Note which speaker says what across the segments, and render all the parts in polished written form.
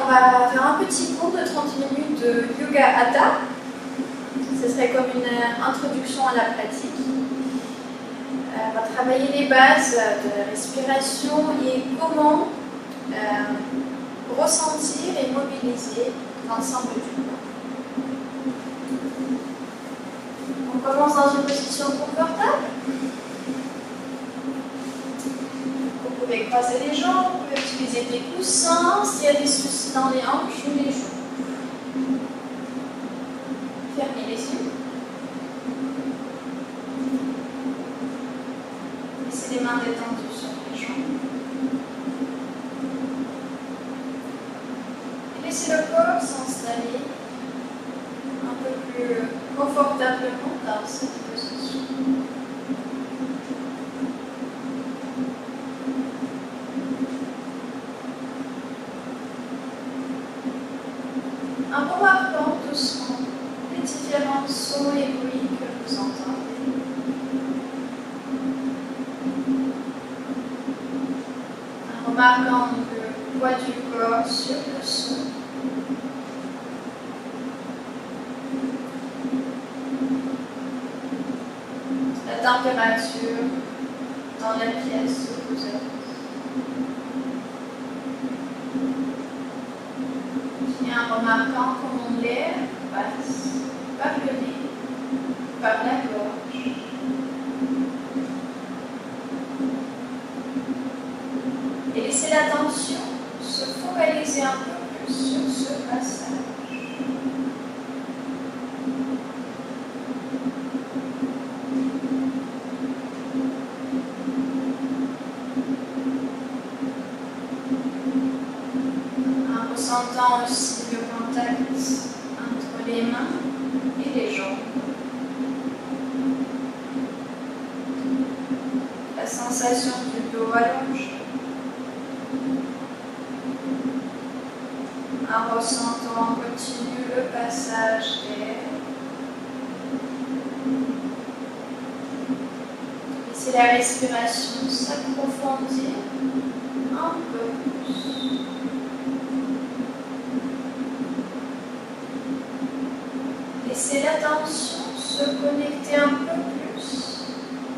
Speaker 1: on va faire un petit cours de 30 minutes de Yoga Hatha. Ce serait comme une introduction à la pratique. On va travailler les bases de la respiration et comment ressentir et mobiliser l'ensemble du corps. On commence dans une position confortable. Vous pouvez croiser les jambes, vous pouvez utiliser des coussins s'il y a des soucis dans les hanches ou les genoux. Fermez les yeux. Laissez les mains détendues sur les jambes. Et laissez le corps s'installer un peu plus confortablement dans cette position. En remarquant doucement les différents sons et bruits que vous entendez. En remarquant le poids du corps sur le son. La température dans la pièce où vous êtes. Et en remarquant comment l'air passe par le nez, par la gorge. Et laissez l'attention se focaliser un peu plus sur ce passage. En ressentant aussi le contact entre les mains et les jambes. La sensation du dos allongé. En ressentant en continu le passage d'air. Laissez la respiration s'approfondir un peu plus. Laissez l'attention se connecter un peu plus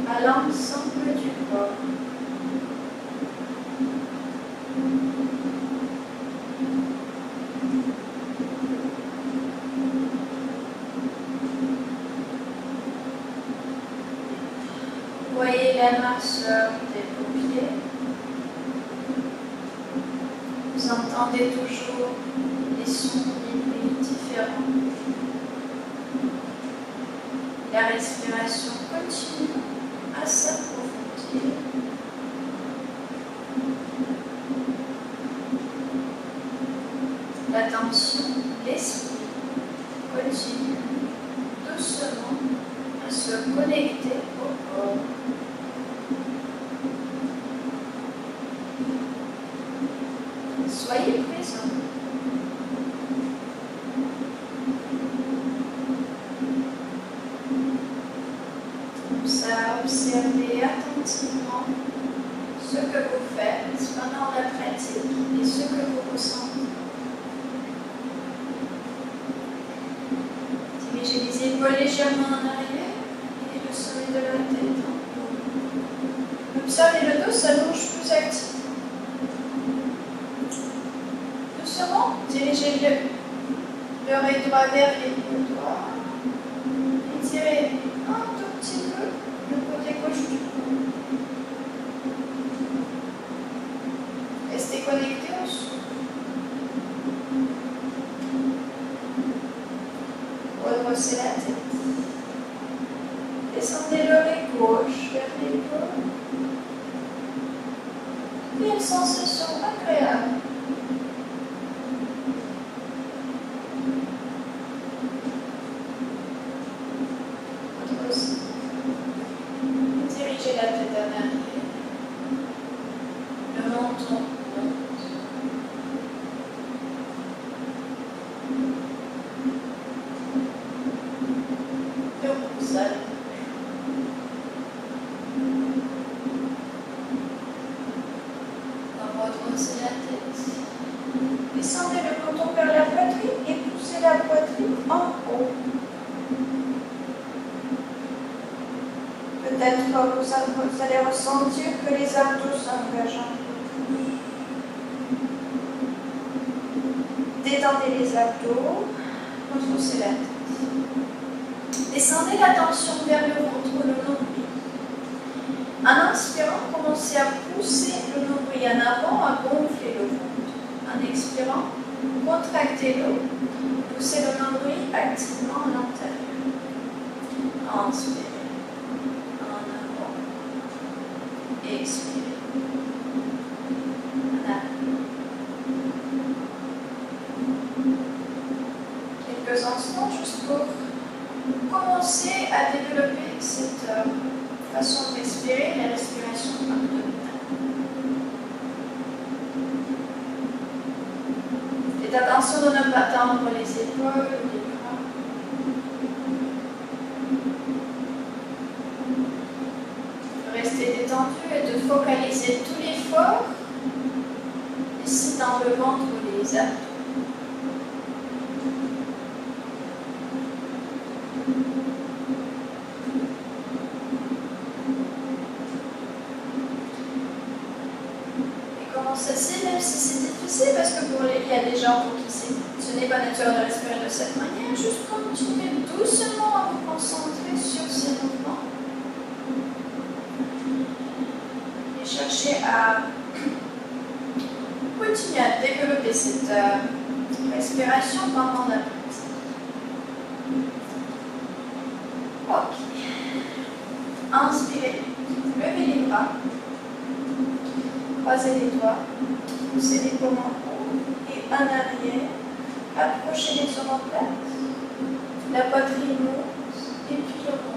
Speaker 1: à l'ensemble du corps. Voyez la minceur des paupières. Vous entendez toujours les sons et bruits différents. La respiration continue à s'approfondir. L'attention, l'esprit continue doucement à se connecter au corps. Soyez présents. Comme ça, observez attentivement ce que vous faites pendant la pratique et ce que vous ressentez. Dirigez les épaules légèrement en arrière et le sommet de la tête en haut. Observez le dos s'allonge plus actif. Doucement, dirigez l'oreille droite vers l'épaule droite. Étirez un tout petit peu le côté gauche du cou. Restez connecté au souffle. Redressez la tête. Descendez l'oreille gauche vers l'épaule. Et une sensation agréable. Dirigez la tête en arrière. Le menton monte. Et on pousse à la gauche. Redressez la tête. Descendez le menton vers la poitrine et poussez la poitrine en haut. Peut-être que vous allez ressentir que les abdos s'engagent un peu. Détendez les abdos, retroussez la tête. Descendez la tension vers le ventre ou le nombril. En inspirant, commencez à pousser le nombril en avant, à gonfler le ventre. En expirant, contractez-le, poussez le nombril activement à l'intérieur. Inspirez. Expirez. Quelques instants juste pour commencer à développer cette façon de respirer, la respiration abdominale. Faites attention de ne pas tendre les épaules, les bras. Restez détendu et de focaliser tout l'effort ici dans le ventre ou les abdos. Et commencez ainsi, même si c'est difficile, parce que pour il y a des gens pour qui ce n'est pas naturel de respirer de cette manière, juste continuez doucement à vous concentrer sur ces mouvements. Cherchez à continuer à développer cette respiration pendant la pratique. Ok. Inspirez, levez les bras, croisez les doigts, poussez les paumes en haut et en arrière, approchez les omoplates, la poitrine monte et puis le menton.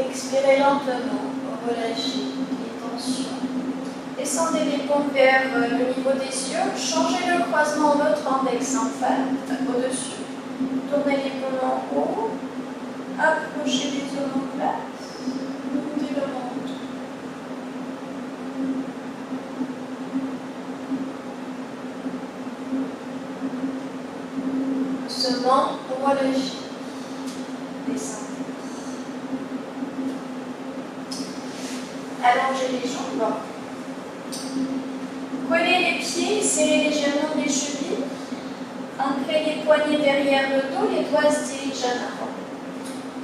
Speaker 1: Expirez lentement, relâchez les tensions. Descendez les paumes vers le niveau des yeux. Changez le croisement de votre index en face, au-dessus. Tournez les paumes en haut. Approchez les omoplates. Montez le menton. Doucement, relâchez. Descendez. Allongez les jambes. Collez les pieds, serrez légèrement les chevilles. Ancrez les poignets derrière le dos, les doigts se dirigent en avant.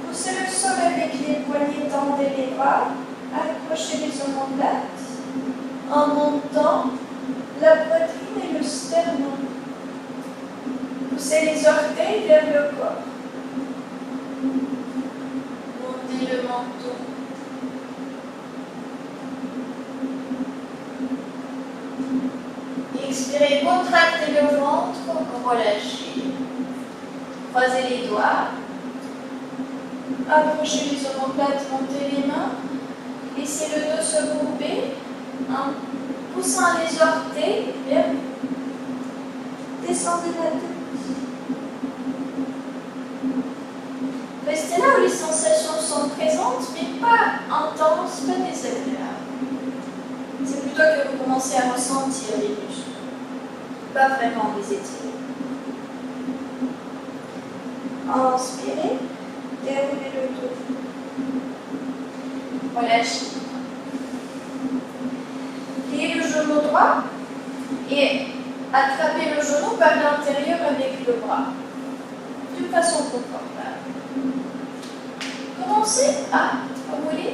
Speaker 1: Poussez le sol avec les poignets, tendez les bras. Accrochez les omoplates. En montant la poitrine et le sternum. Poussez les orteils vers le corps. Montez le menton. Expirez, contractez le ventre, relâchez. Croisez les doigts. Approchez les omoplates, montez les mains. Laissez le dos se courber en poussant les orteils vers descendez la tête. Restez là où les sensations sont présentes, mais pas intenses, pas désagréables. C'est plutôt que vous commencez à ressentir les muscles. Pas vraiment les étirer. Inspirez, déroulez le dos. Relâchez. Pliez le genou droit et attrapez le genou par l'intérieur avec le bras, d'une façon confortable. Commencez à rouler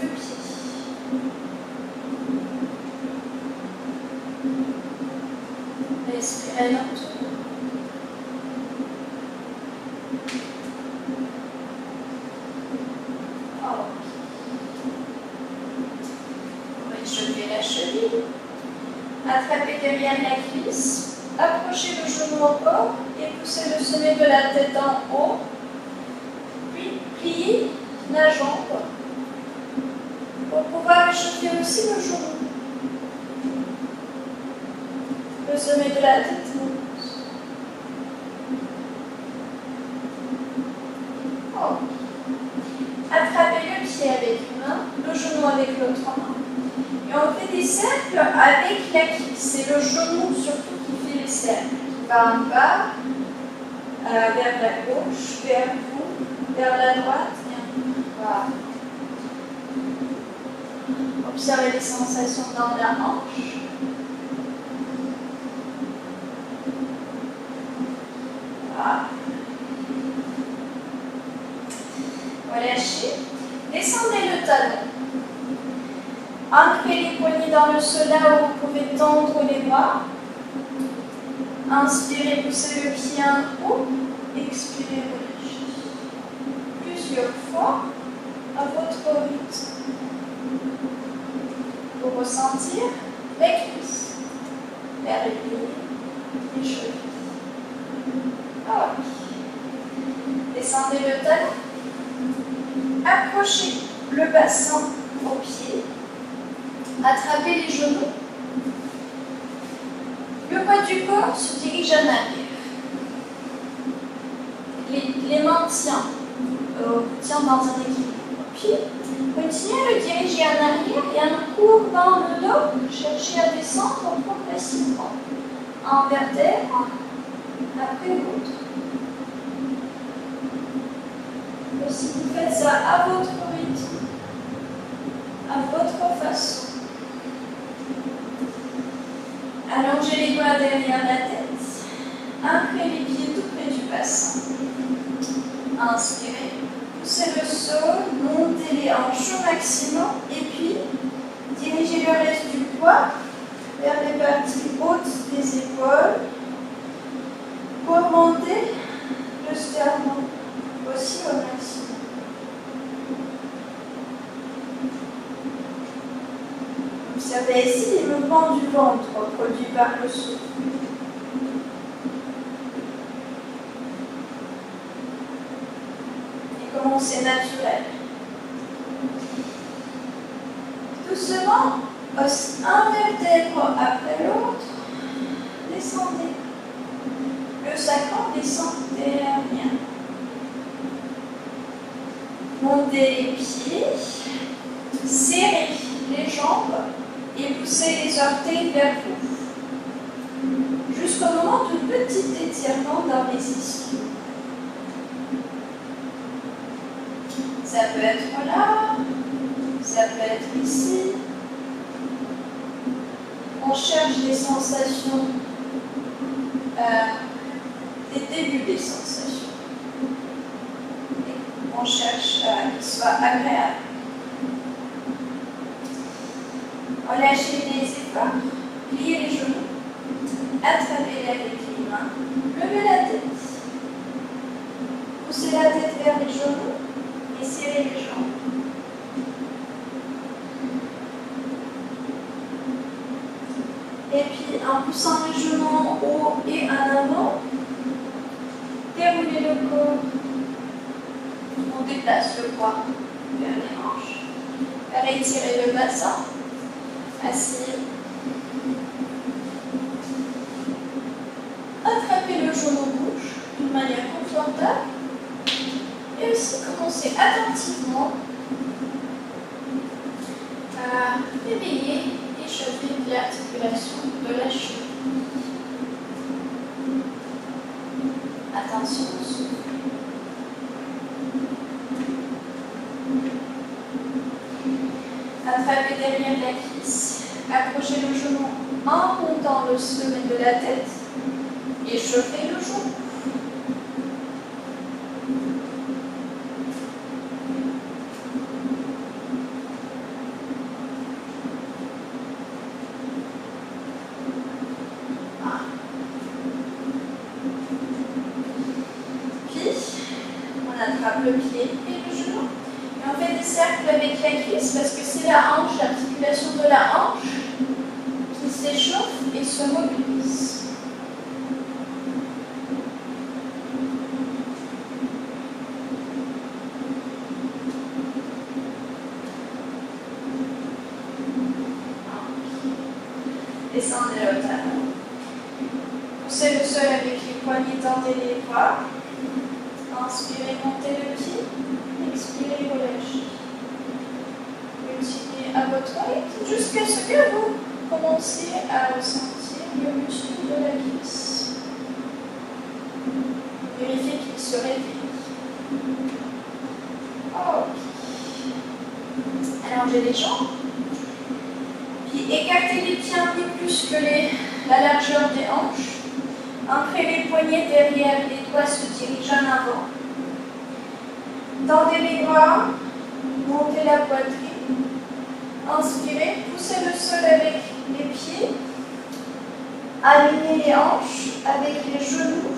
Speaker 1: le pied. Respirez lentement. Relevez la cheville. Attrapez derrière la cuisse. Approchez le genou au corps et poussez le sommet de la tête en haut. Puis pliez la jambe pour pouvoir échauffer aussi le genou. Le sommet de la tête monte. Oh. Attrapez le pied avec une main, le genou avec l'autre main. cercles avec la cuisse. C'est le genou surtout qui fait les cercles. Qui va un pas vers la gauche, vers vous, vers la droite. Voilà. Observez les sensations dans la hanche. Voilà. Relâchez. Descendez le talon. Ancrez les poignets dans le sol là où vous pouvez tendre les bras. Inspirez, poussez le pied en haut. Expirez, relâchez. Plusieurs fois à votre rythme. Pour ressentir les cuisses, les reins, les chevilles. Ah oui. Descendez le talon. Approchez le bassin au pied. Attrapez les genoux. Le poids du corps se dirige en arrière. Les mains tiennent dans un équilibre. Puis, continuez à le diriger en arrière et en courbant le dos, cherchez à descendre progressivement. Un vertèbre après l'autre. Si vous faites ça à votre rythme, à votre façon. Allongez les bras derrière la tête. Ancrez les pieds tout près du bassin. Inspirez. Poussez le sol, montez les hanches au maximum et puis dirigez le reste du poids vers les parties hautes des épaules pour monter le sternum aussi au maximum. Observez ici les mouvements du ventre produits par le souffle. Et comment c'est naturel. Doucement, un vertèbre après l'autre, descendez. Le sacrum descend derrière. Montez les pieds, serrez les jambes et poussez les orteils vers vous. Jusqu'au moment d'un petit étirement dans les ischios. Ça peut être là, ça peut être ici. On cherche des sensations, des débuts des sensations. On cherche qu'ils soient agréables. Relâchez les épaules, pliez les genoux, attrapez-les avec les mains, levez la tête. Poussez la tête vers les genoux et serrez les jambes. Et puis en poussant les genoux en haut et en avant, déroulez le corps. On déplace le poids vers les hanches. Rétirez le bassin. Asseyez. Attrapez le genou gauche d'une manière confortable. Et aussi commencez attentivement à réveiller et chauffer l'articulation de la cheville. Attention au souffle. Attrapez derrière la cuisse. Accrochez le genou en montant le sommet de la tête et chauffez le genou. Puis, on attrape le pied et le genou. Et on fait des cercles avec la cuisse parce que c'est la hanche, l'articulation de la hanche qui s'échauffe et se mobilise. Descendez le talon. Poussez le sol avec les poignets, tendez les bras. Inspirez, montez le pied. Expirez, relâchez. Continuez continuez à votre rythme jusqu'à ce que vous commenciez à ressentir le muscle de la cuisse. Vérifiez qu'il se réveille. Ok. Allongez les jambes. Puis écartez les pieds un peu plus que la largeur des hanches. Ancrez les poignets derrière, les doigts se dirigent en avant. Tendez les bras, montez la poitrine. Inspirez, poussez le sol avec les pieds. Alignez les hanches avec les genoux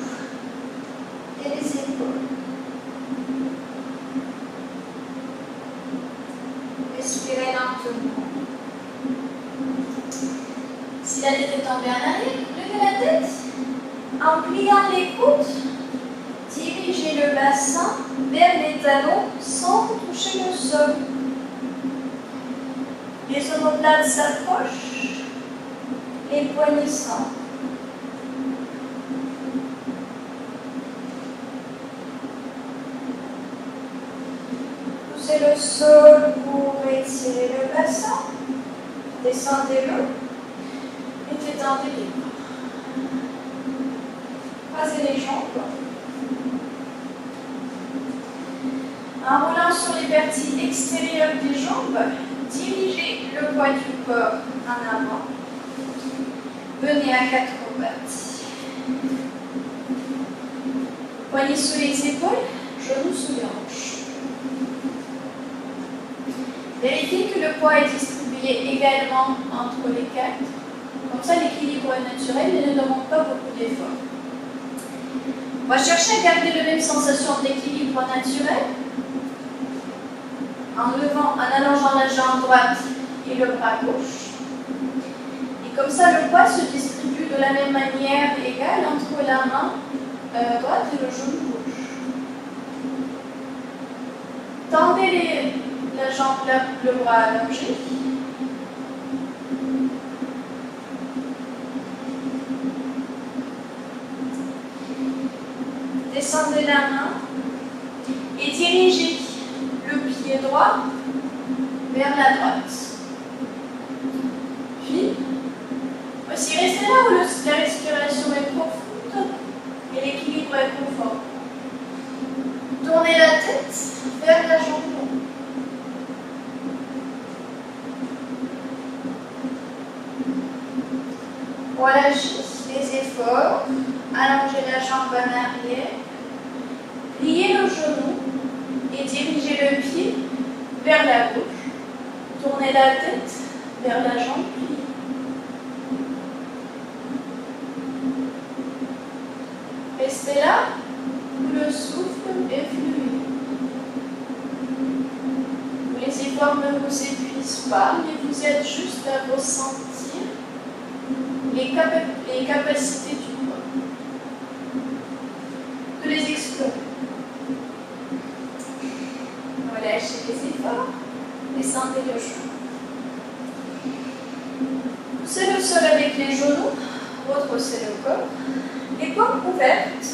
Speaker 1: et les épaules. Respirez lentement. Si la tête est tombée en arrière, levez la tête. En pliant les coudes, dirigez le bassin vers les talons sans toucher le sol. Les omoplates s'approchent, les poignets s'enlèvent. Poussez le sol pour étirer le bassin. Descendez-le et détendez les bras. Croisez les jambes. En roulant sur les parties extérieures des jambes, dirigez le poids du corps en avant. Venez à quatre pattes. Poignets sous les épaules, genoux sous les hanches. Vérifiez que le poids est distribué également entre les quatre. Comme ça, l'équilibre est naturel et ne demande pas beaucoup d'efforts. On va chercher à garder la même sensation d'équilibre naturel en allongeant la jambe droite et le bras gauche. Et comme ça, le poids se distribue de la même manière égale entre la main droite et le genou gauche. Tendez la jambe, le bras allongé. Descendez la main et dirigez le pied droit vers la droite. Puis, aussi restez là où la respiration est profonde et l'équilibre est confort. Tournez la tête vers la jambe. Relâchez les efforts, allongez la jambe en arrière, pliez le genou et dirigez le pied vers la gauche. Tournez la tête vers la jambe pliée. Restez là où le souffle est fluide. Où les efforts ne vous épuisent pas, mais vous êtes juste à ressentir les capacités du corps. De les explorer. Relâchez les efforts, descendez le genou. Poussez le sol avec les genoux, retroussez le corps, les paumes ouvertes.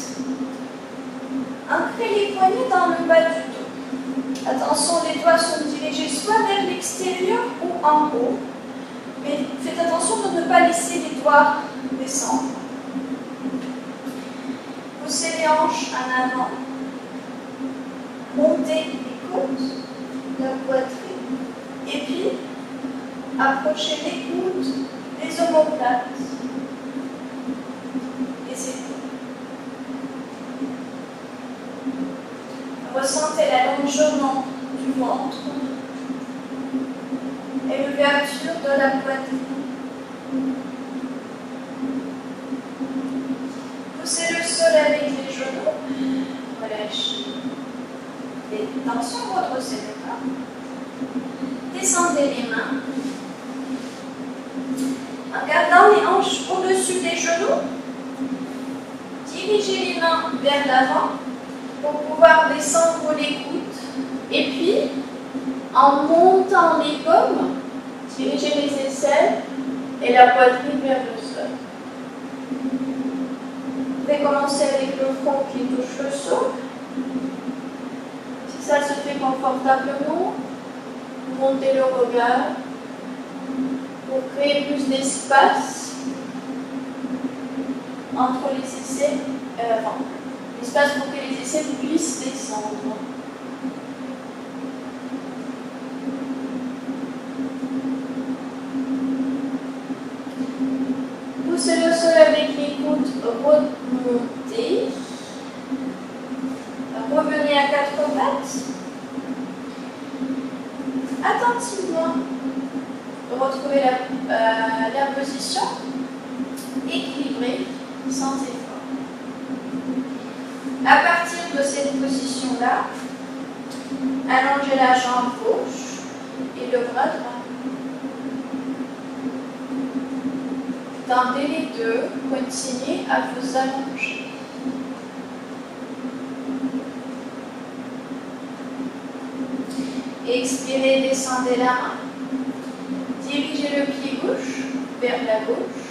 Speaker 1: Ancrez les poignets dans le bas du dos. Attention, les doigts sont dirigés soit vers l'extérieur ou en haut. Mais faites attention de ne pas laisser les doigts descendre. Poussez les hanches en avant. Montez les côtes, la poitrine. Et puis, approchez les coudes, les omoplates, les épaules. Ressentez l'allongement du ventre et l'ouverture de la poitrine. Poussez le sol avec les genoux. Relâchez. Et attention, retroussez le bras. Descendez les mains. En gardant les hanches au-dessus des genoux, dirigez les mains vers l'avant pour pouvoir descendre les coudes. Et puis, en montant les paumes, dirigez les aisselles et la poitrine vers le sol. Vous pouvez commencer avec le front qui touche le sol. Si ça se fait confortablement, montez le regard créer plus d'espace entre les essais, l'espace pour que les essais puissent descendre. Poussez le sol avec les coudes remontés. Revenez à 4 pattes. Attentivement, retrouvez la position équilibrée sans effort. À partir de cette position-là, allongez la jambe gauche et le bras droit. Tendez les deux, continuez à vous allonger. Expirez, descendez la main. Dirigez le pied gauche vers la gauche.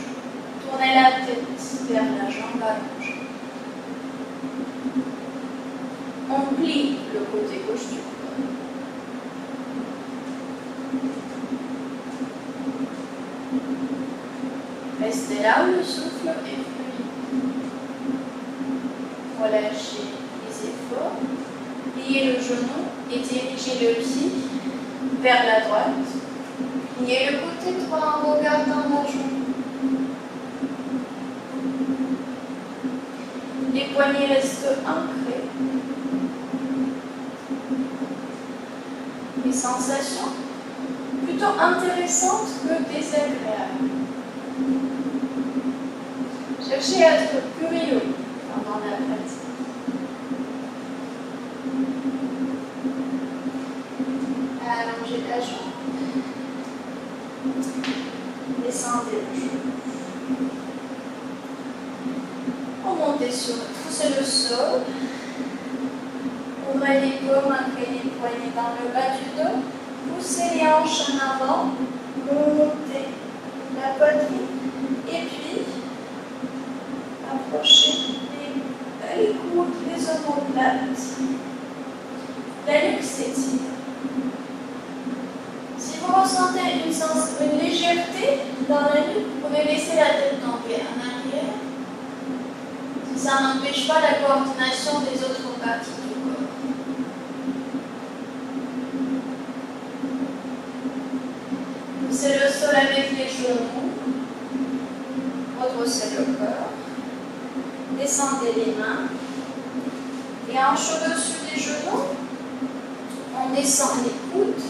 Speaker 1: Tournez la tête vers la jambe allongée. On plie le côté gauche du corps. Restez là où le souffle est fluide. Relâchez les efforts. Pliez le genou et dirigez le pied vers la droite. Pliez le côté droit en regardant la jambe. Les poignets restent ancrés. Les sensations plutôt intéressantes que désagréables. Cherchez à être curieux pendant la pratique. Allongez la jambe. Descendez le genou. Remontez poussez le sol. Ouvrez les paumes, ancrez les poignets dans le bas du dos. Poussez les hanches en avant. Montez la poitrine. Et puis, approchez les coudes, les omoplates. La nuque s'étire. Si vous ressentez une légèreté dans la nuque, vous pouvez laisser la tête tomber en arrière. Si ça n'empêche pas la coordination des autres parties du corps. Poussez le sol avec les genoux. Redressez le corps. Descendez les mains. Et hanches au-dessus des genoux. On descend les coudes.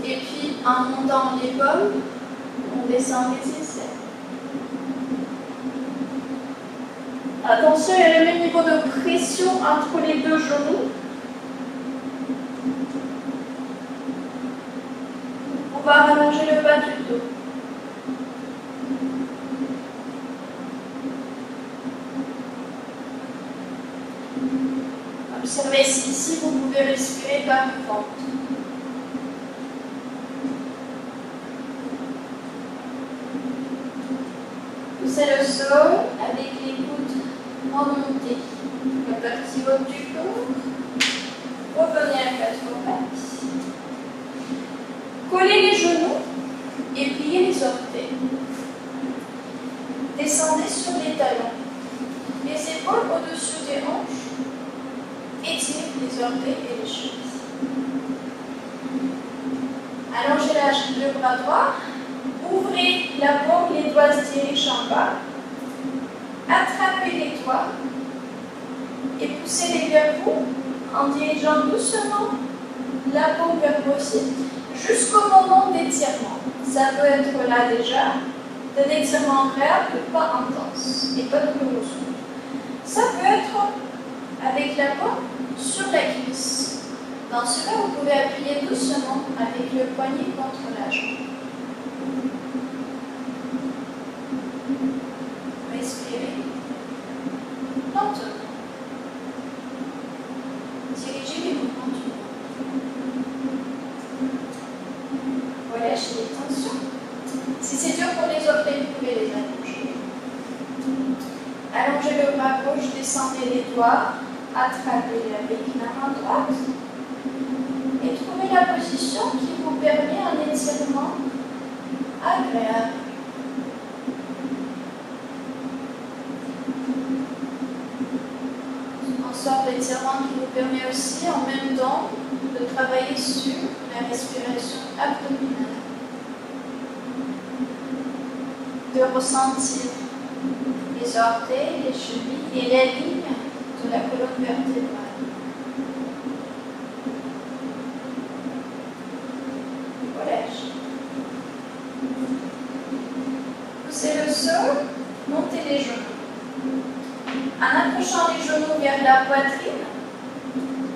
Speaker 1: Et puis, en montant l'épaule, on descend les aisselles. Attention, il y a le même niveau de pression entre les deux genoux. On va rallonger le bas du dos. Observez si ici, vous pouvez respirer par le ventre. Poussez le sol avec les coudes remontés. La partie haute du corps. Revenez à 4 pattes. Collez les genoux et pliez les orteils. Descendez sur les talons. Les épaules au-dessus des hanches. Étirez les orteils et les chevilles. Allongez le bras droit. Ouvrez la paume, les doigts se dirigent en bas. Attrapez les doigts et poussez-les vers vous en dirigeant doucement la paume vers vous aussi jusqu'au moment d'étirement. Ça peut être là déjà d'un étirement agréable, pas intense et pas de promotion. Ça peut être avec la paume sur la cuisse. Dans ce cas, vous pouvez appuyer doucement avec le poignet contre la jambe. Respirez lentement. Dirigez les mouvements du corps. Relâchez les tensions. Si c'est dur pour les orteils, vous pouvez les allonger. Allongez le bras gauche, descendez les doigts, attrapez avec la main droite et trouvez la position qui vous permet un étirement agréable. Un sort d'étirement qui vous permet aussi en même temps de travailler sur la respiration abdominale, de ressentir les orteils, les chevilles et les lignes de la colonne vertébrale. Relâche. Poussez le sol, montez les genoux. En approchant les genoux vers la poitrine,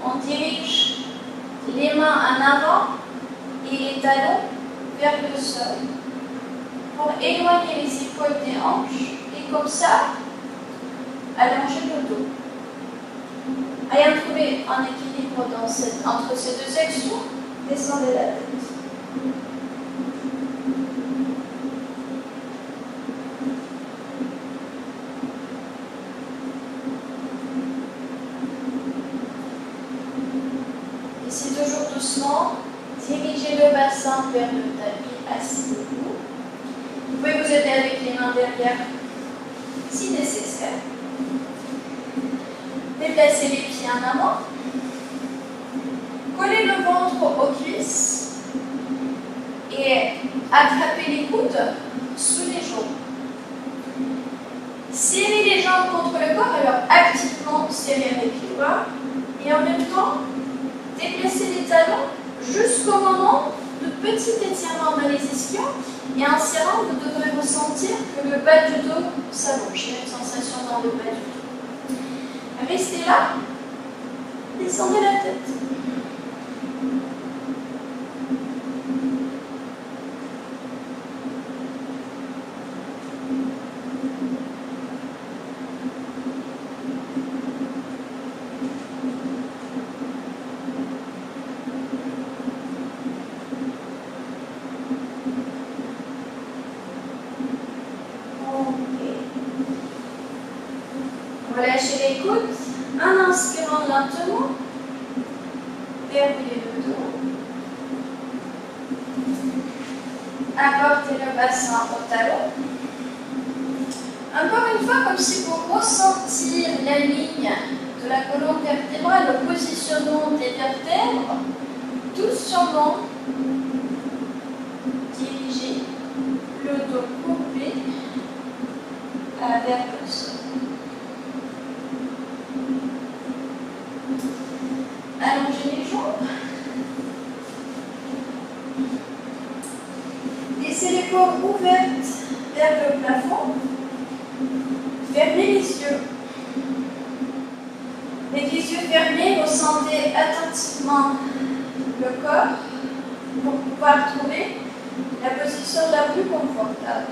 Speaker 1: on dirige les mains en avant et les talons vers le sol pour éloigner les épaules des hanches et comme ça, allonger le dos. Ayant trouvé un équilibre entre ces deux actions, descendez la tête. Ici, toujours doucement, dirigez le bassin vers le tapis assis debout. Vous pouvez vous aider avec les mains derrière si nécessaire. Déplacez les pieds en avant. Collez le ventre aux cuisses et attrapez les coudes sous les jambes. Serrez les jambes contre le corps, alors activement serrez avec les bras et en même temps, déplacez les talons jusqu'au moment de petit étirement dans les ischions et en serrant, vous devrez ressentir que le bas du dos s'allonge. Il y a une sensation dans le bas du dos. Restez là, descendez la tête. Relâchez les coudes en inspirant lentement, verrouillez le dos, apportez le bassin au talon. Encore une fois, comme si vous ressentiez la ligne de la colonne vertébrale, le positionnement des vertèbres, doucement dirigez le dos courbé vers le sol. Allongez les jambes. Laissez les paumes ouvertes vers le plafond. Fermez les yeux. Avec les yeux fermés, ressentez attentivement le corps pour pouvoir trouver la position la plus confortable.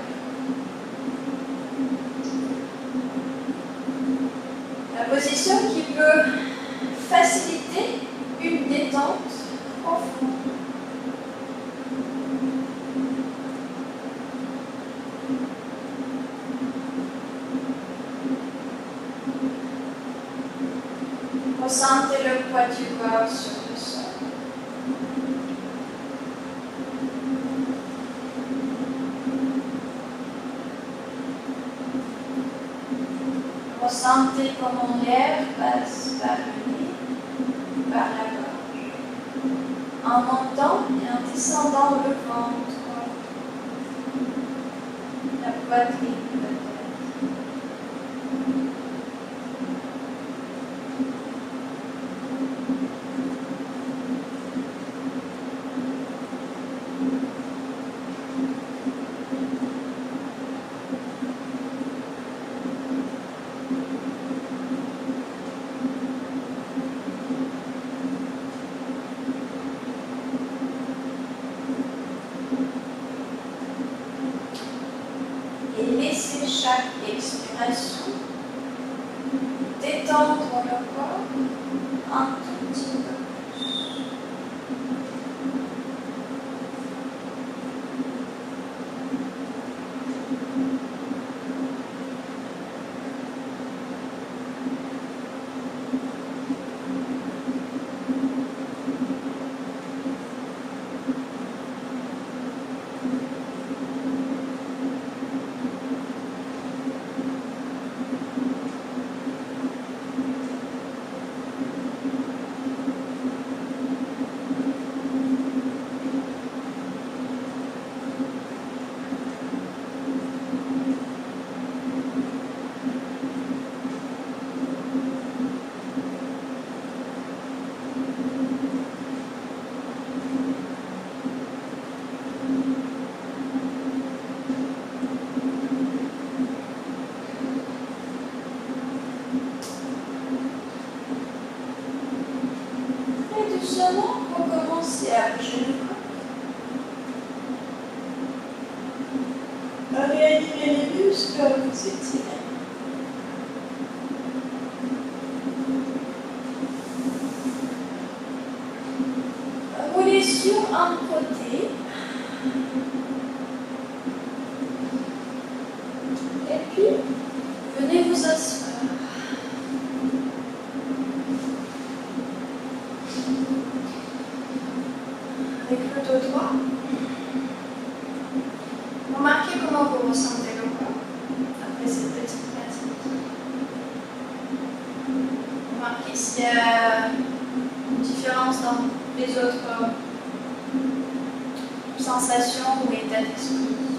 Speaker 1: La position qui peut faciliter une détente profonde. Ressentez le poids du corps sur le sol. Ressentez comment l'air passe par le nez, par la gorge, en montant et en descendant le ventre, la poitrine de la tête. Et laissez chaque expiration détendre le corps un tout petit peu plus. muscles, vous étirez. Roulez sur un côté. Et puis, venez vous asseoir. Avec le dos droit. Remarquez comment vous ressentez le corps après cette petite pratique. Remarquez s'il y a une différence dans les autres sensations ou états d'esprit.